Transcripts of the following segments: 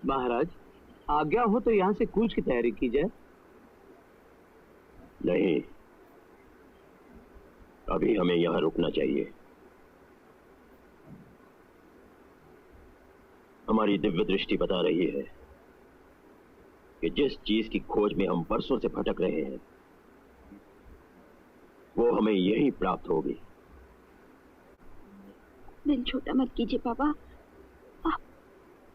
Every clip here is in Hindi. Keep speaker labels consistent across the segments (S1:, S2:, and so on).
S1: महाराज, आज्ञा हो तो यहाँ से कूच की तैयारी की जाए।
S2: नहीं, अभी हमें यहाँ रुकना चाहिए। हमारी दिव्य दृष्टि बता रही है कि जिस चीज की खोज में हम वर्षों से भटक रहे हैं वो हमें यहीं प्राप्त होगी।
S3: दिल छोटा मत कीजिए पापा।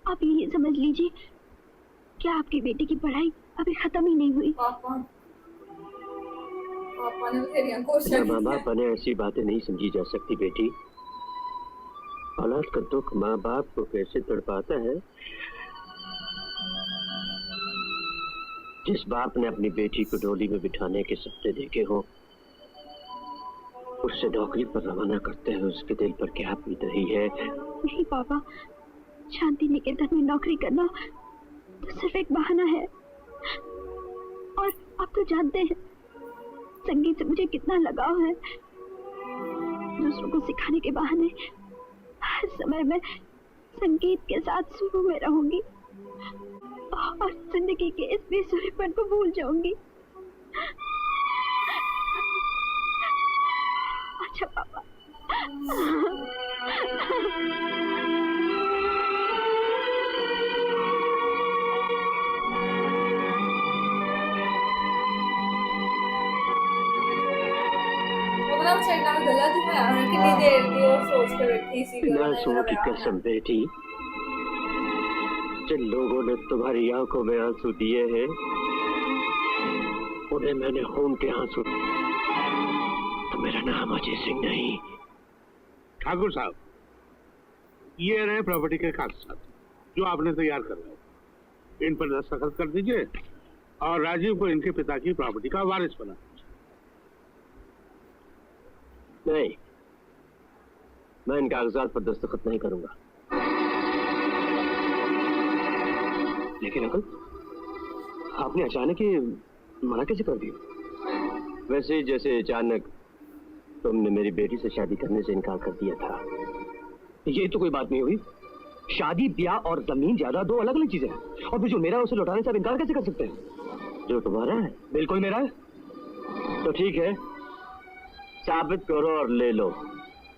S3: आप ये समझ लीजिए कि आपकी बेटी की पढ़ाई अभी खत्म ही नहीं हुई।
S4: पापा ने तेरी कोशिश
S2: माँ बाप ने ऐसी बातें नहीं समझी जा सकती बेटी। औलाद का दुख माँ बाप को कैसे तड़पाता है। जिस बाप ने अपनी बेटी को डोली में बिठाने के सपने देखे हो, उससे नौकरी पर रवाना करते हैं, उसके दिल पर क्या बीत रही है।
S3: नहीं पापा, शांति निकेतन में नौकरी करना तो सिर्फ एक बहाना है। और आप तो जानते हैं संगीत से मुझे कितना लगाव है। दूसरों को सिखाने के बहाने हर समय मैं संगीत के साथ सुर में रहूंगी और जिंदगी के इस बेसुरेपन को भूल जाऊंगी। अच्छा पापा।
S4: गलत हुआ कितनी देर की और सोच कर बैठी सी
S2: की कसम बेटी, जिन लोगों ने तुम्हारी आंखों में आंसू दिए हैं उन्हें मैंने खून के आंसू। तो मेरा नाम अजय सिंह नहीं।
S5: ठाकुर साहब, ये रहे प्रॉपर्टी के कागजात जो आपने तैयार करवाए। इन पर दस्तखत कर दीजिए और राजीव को इनके पिता की प्रॉपर्टी का वारिस बना।
S2: नहीं, मैं इन कागजात पर दस्तखत नहीं करूंगा।
S1: लेकिन अंकल, आपने अचानक ही मना कैसे कर दिया?
S2: वैसे जैसे अचानक तुमने मेरी बेटी से शादी करने से इनकार कर दिया था।
S1: ये तो कोई बात नहीं हुई। शादी, ब्याह और जमीन जायदाद दो अलग अलग चीजें हैं। और फिर जो मेरा उसे लौटाने से आप इनकार कैसे कर सकते हैं?
S2: जो तुम्हारा है
S1: बिल्कुल मेरा है।
S2: तो ठीक है, साबित करो और ले लो।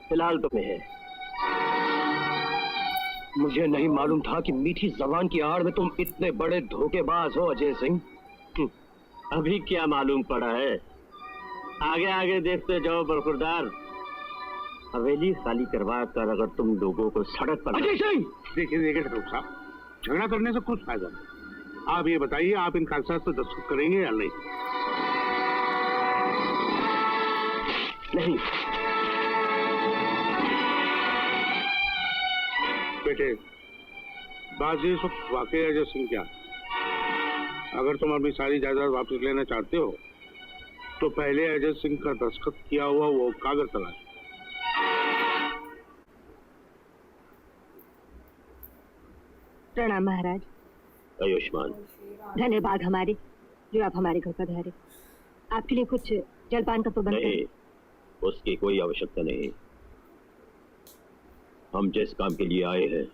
S2: फिलहाल तुम्हें है।
S1: मुझे नहीं मालूम था कि मीठी जबान की आड़ में तुम इतने बड़े धोखेबाज हो अजय सिंह।
S2: अभी क्या मालूम पड़ा है? आगे आगे देखते जाओ बरखुरदार। हवेली खाली करवा कर अगर तुम लोगों को सड़क पर।
S5: अजय सिंह, देखिए ठाकुर साहब, झगड़ा करने से कुछ फायदा नहीं। आप ये बताइए, आप इन कागजात पर दस्तखत करेंगे या नहीं?
S1: नहीं
S5: बेटे, बात ये सब वाकई अजय सिंह क्या? अगर तुम अपनी सारी जायदाद वापस लेना चाहते हो तो पहले अजय सिंह का दस्तखत किया हुआ वो कागज तलाश।
S3: प्रणाम महाराज।
S2: आयुष्मान।
S3: धन्यवाद हमारे, जो आप हमारे घर पधारे। आपके लिए कुछ जलपान का प्रबंध
S2: नहीं, उसकी कोई आवश्यकता नहीं। हम जिस काम के लिए आए हैं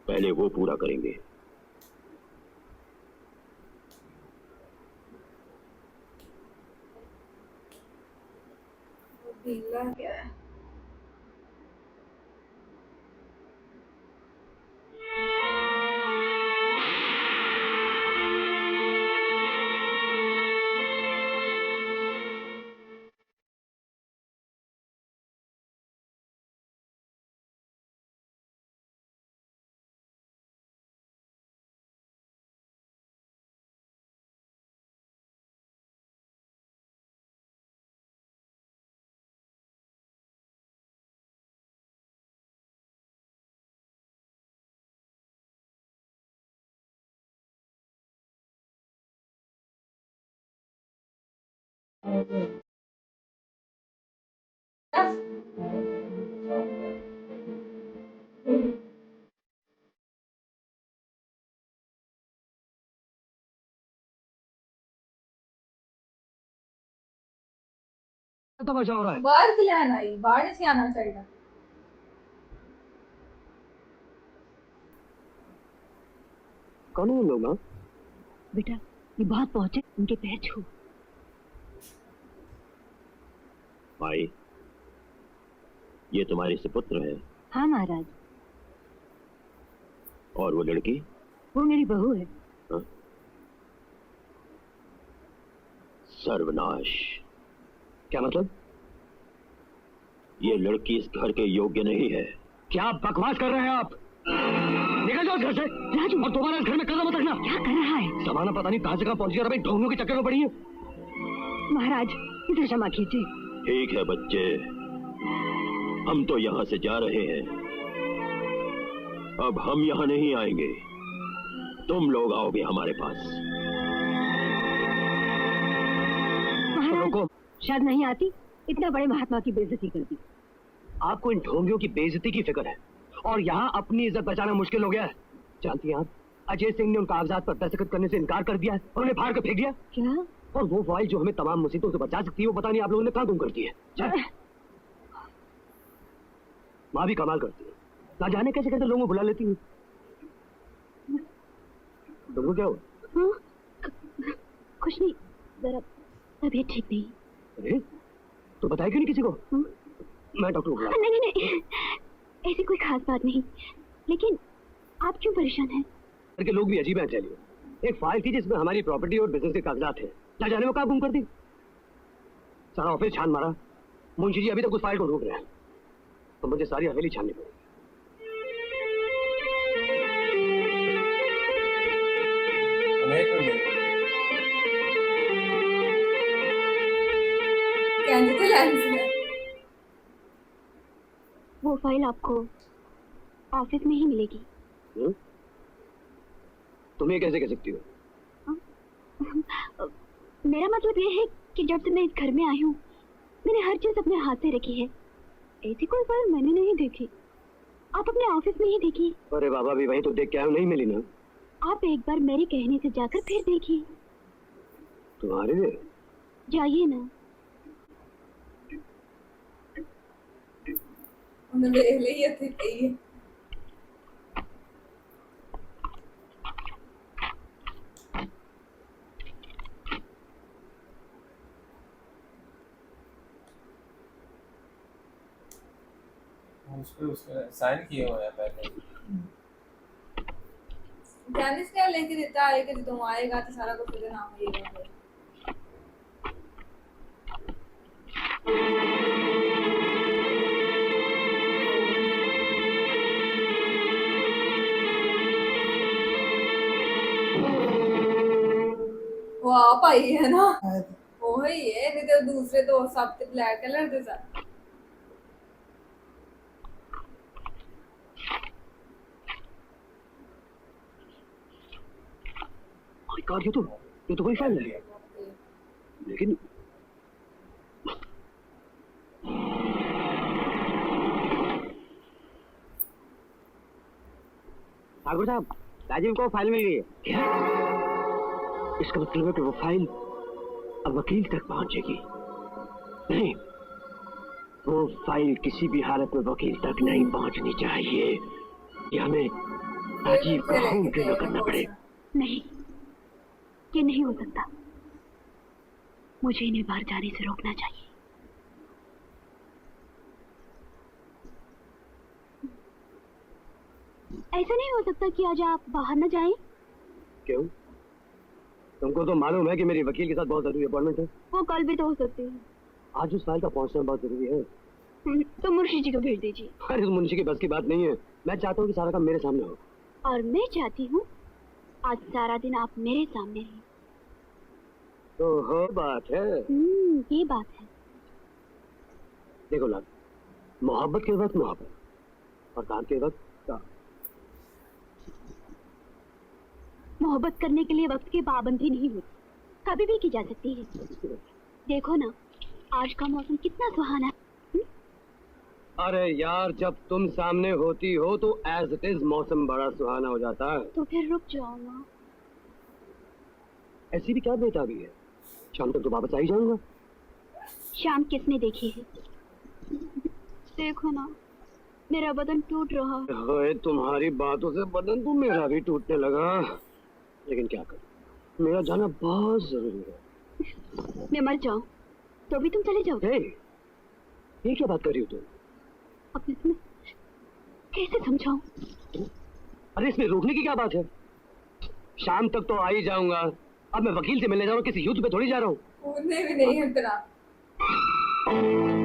S2: पहले वो पूरा करेंगे।
S4: क्या है?
S1: तमाशा हो रहा है।
S4: बाहर के लिए आना ही, बाहर से आना चाहिए।
S1: कौन है लोग? माँ
S3: बेटा ये बहुत पहुंचे, उनके पैर छू।
S2: भाई, ये तुम्हारी सुपुत्र है।
S3: हाँ महाराज,
S2: और वो लड़की?
S3: वो मेरी बहू है।
S2: हाँ? सर्वनाश।
S1: क्या मतलब?
S2: ये लड़की इस घर के योग्य नहीं है।
S1: क्या बकवास कर रहे हैं आप? निकल जाओ घर से राजू, और दोबारा इस घर में कदम मत रखना।
S3: क्या कर रहा है?
S1: जमाना पता नहीं कहां से कहां पहुंच गया, अभी ढोंगियों के चक्कर में पड़ी है।
S3: महाराज इसे क्षमा कीजिए।
S2: ठीक है बच्चे, हम तो यहाँ से जा रहे हैं। अब हम यहाँ नहीं आएंगे, तुम लोग आओगे हमारे पास।
S3: महाराज शायद नहीं आती, इतना बड़े महात्मा की बेइज्जती कर दी।
S1: आपको इन ढोंगियों की बेइज्जती की फिक्र है, और यहाँ अपनी इज्जत बचाना मुश्किल हो गया है। जानती हैं आप, अजय सिंह ने उन कागजात पर दस्तखत करने से इनकार कर दिया है और उन्हें फाड़ कर फेंक दिया।
S3: क्या?
S1: और वो फाइल जो हमें तमाम मुसीबतों से बचा सकती है, वो पता नहीं आप लोगों ने कहाँ गुम कर दी है। माँ भी कमाल करती है, ना जाने कैसे कैसे लोगों को बुला लेती है। तुमको क्या हुआ?
S3: हाँ? कुछ नहीं, जरा तबीयत ठीक नहीं।
S1: अरे तो बताया क्यों नहीं किसी को? मैं डॉक्टर को बुला।
S3: नहीं नहीं नहीं, ऐसी कोई खास बात नहीं, लेकिन आप क्यों परेशान हैं?
S1: घर के लोग भी अजीब हैं। चलिए, एक फाइल थी जिसमें हमारी प्रॉपर्टी और बिजनेस के कागजात थे, ना जाने वो कहाँ गुम कर दी। सारा ऑफिस छान मारा, मुंशी जी अभी तक उस फाइल को ढूंढ रहे हैं, तो मुझे सारी हवेली छाननी पड़ी।
S4: कहने तो लेंस है।
S3: वो फाइल आपको ऑफिस में ही मिलेगी।
S1: तुम ये कैसे कह सकती हो?
S3: मेरा मतलब ये है कि जब से मैं इस घर में आई हूँ, मैंने हर चीज अपने हाथ से रखी है। ऐसी कोई फाइल मैंने नहीं देखी, आप अपने ऑफिस में ही देखिए।
S1: अरे बाबा भी वहीं तो देख के आया, नहीं मिली ना।
S3: आप एक बार मेरे कहने से जाकर फिर देखिए।
S1: तुम्हारे लिए?
S3: जाइए ना।
S4: उन्हें देख लिया थे कहीं।
S6: उसमें साइन किए हुए हैं पहले।
S4: जानिस क्या लेके देता है कि तुम आएगा तो सारा कुछ तेरे नाम होगा फिर। वो आप आई है ना, वही है, नहीं तो दूसरे तो सब ब्लैक कलर के साथ।
S1: ये तो कोई फाइल है, लेकिन ठाकुर साहब, राजीव को फाइल मिल गई है। क्या? इसका मतलब है कि वो फाइल अब वकील तक पहुंचेगी। नहीं, वो फाइल किसी भी हालत में वकील तक नहीं पहुंचनी चाहिए। ये हमें राजीव का होम ट्रेनर करना पड़ेगा।
S3: नहीं, ये नहीं हो सकता। मुझे इन्हें बाहर जाने से रोकना चाहिए। ऐसा नहीं हो सकता कि आज आप बाहर न जाएं?
S1: क्यों? तुमको तो मालूम है कि मेरी वकील के साथ बहुत जरूरी अपॉइंटमेंट है।
S3: वो कल भी तो हो सकती है।
S1: आज उस फाइल का पहुंचना बहुत जरूरी है।
S3: तो मुंशी जी को भेज दीजिए।
S1: अरे मुंशी के बस की बात नहीं है। मैं चाहता हूँ कि सारा काम मेरे सामने हो।
S3: और मैं चाहती हूँ आज सारा दिन आप मेरे सामने रहें।
S1: तो हो बात है।
S3: ये बात है।
S1: देखो लाल, मोहब्बत के वक्त मोहब्बत, और काम के वक्त काम।
S3: मोहब्बत करने के लिए वक्त की पाबंदी नहीं होती, कभी भी की जा सकती है। देखो ना, आज का मौसम कितना सुहाना है।
S1: अरे यार, जब तुम सामने होती हो तो एज इट इज मौसम बड़ा सुहाना हो जाता है।
S3: तो फिर रुक जाओ ना।
S1: ऐसी भी क्या बेताबी है, शाम तक तो वापस आ ही जाऊंगा।
S3: शाम किसने देखी है? देखो ना, मेरा बदन टूट रहा है।
S1: ओए, तुम्हारी बातों से बदन तो मेरा भी टूटने लगा। लेकिन क्या करूं, मेरा जाना बहुत जरूरी है।
S3: मैं मर जाऊं तो भी तुम चले जाओगे?
S1: ये क्या बात कर रही हो तुम?
S3: अब मैं तुम्हें कैसे समझाऊं?
S1: अरे इसमें रोकने की क्या बात है? शाम तक तो आ ही जाऊंगा। अब मैं वकील से मिलने जा रहा हूँ, किसी युद्ध पे थोड़ी जा रहा हूँ।
S4: कूदने भी नहीं है इतना।